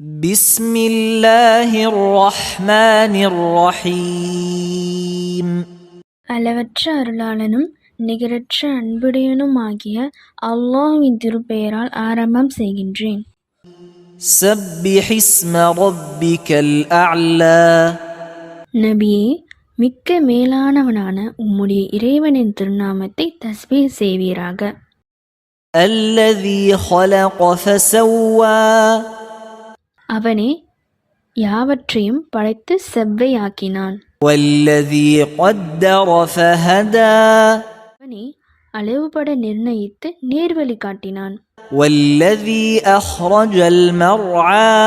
بسم الله الرحمن الرحيم அளவற்ற அருளாளனும் நிகரற்ற அன்புடையனுமாகிய அல்லாஹ்வின் திருப்பெயரால் ஆரம்பம் செய்கின்றேன். سبح اسم ربك الأعلى நபியே, மிக்க மேலானவனான உம்முடைய இறைவனின் திருநாமத்தை தஸ்பீஹ் செய்வீராக. الذي خلق فسوى அவனே யாவற்றையும் படைத்து செவ்வையாக்கினான். والذي قدر فهدى அவனே அளவுபட நிர்ணயித்து நேர்வழி காட்டினான். والذي أخرج المرعى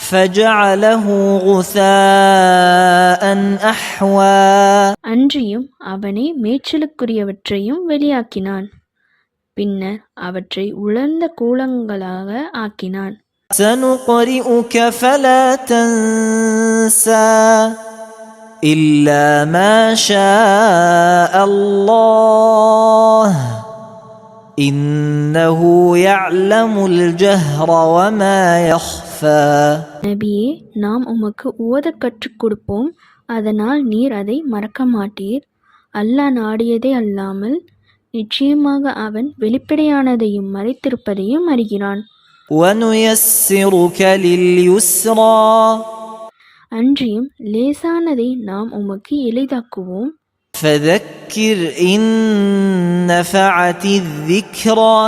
فجعله غثاء أحوى அன்றியும் அவனே மேய்ச்சலுக்குரியவற்றையும் வெளியாக்கினான். பின்னர் அவற்றை உலர்ந்த கூலங்களாக ஆக்கினான். سنقرئك فلا تنسى إلا ما شاء الله إنه يعلم الجهر وما يخفى நபியே, நாம் உமக்கு ஓதக் கற்றுக் கொடுப்போம், அதனால் நீர் அதை மறக்க மாட்டீர். அல்லாஹ் நாடியதே அல்லாமல் நிச்சயமாக அவன் வெளிப்படையானதையும் மறைத்திருப்பதையும் அறிகிறான். ونيسرك لليسرى அன்றியும் லேசானதை நாம் உமக்கு எளிதாக்குவோம். فذكر إن نفعت الذكرى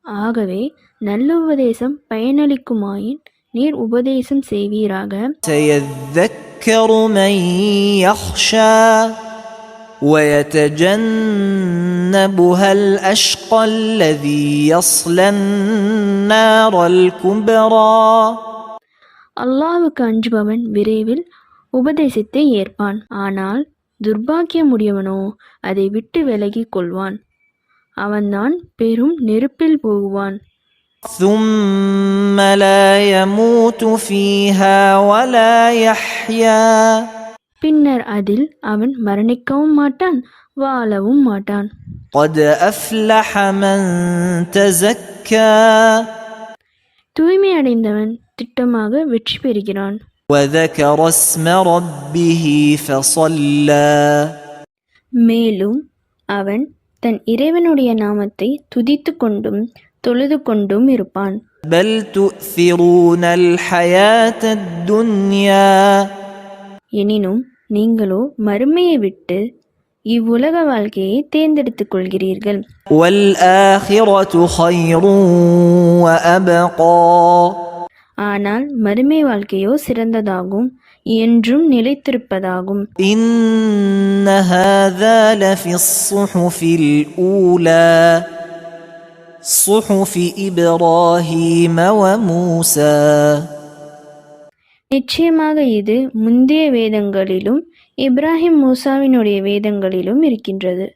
ஆகவே நல்ல உபதேசம் பயனளிக்குமாயின் நீர் உபதேசம் செய்வீராக. سيذكر من يخشى ويتجنبها الأشقى الذي يصلى النار الكبرى அல்லாஹ்வுக்கு அஞ்சுபவன் விரைவில் உபதேசத்தை ஏற்பான். ஆனால் துர்பாக்கியமுடையவனோ அதை விட்டு விலகிக் கொள்வான். அவன்தான் பெரும் நெருப்பில் போகுவான். ثم لا يموت فيها ولا يحيا பின்னர் அதில் அவன் மரணிக்கவும் மாட்டான், வாழவும் மாட்டான். قد أفلح من تزكى தூய்மை அடைந்தவன் திட்டமாக வெற்றி பெறுகிறான். وذكر اسم ربه فصلى மேலும் அவன் தன் இறைவனுடைய நாமத்தை துதித்து கொண்டும் தொழுது கொண்டும் இருப்பான். بل تؤثرون الحياة الدنيا எனினும் நீங்களோ மறுமையை விட்டு இவ்வுலக வாழ்க்கையை தேர்ந்தெடுத்துக் கொள்கிறீர்கள். والآخرة خير وأبقى ஆனால் மறுமை வாழ்க்கையோ சிறந்ததாகும், என்றும் நிலைத்திருப்பதாகும். إن هذا لفي الصحف الأولى صحف إبراهيم وموسى நிச்சயமாக இது முந்தைய வேதங்களிலும் இப்ராஹிம் மூசாவினுடைய வேதங்களிலும் இருக்கின்றது.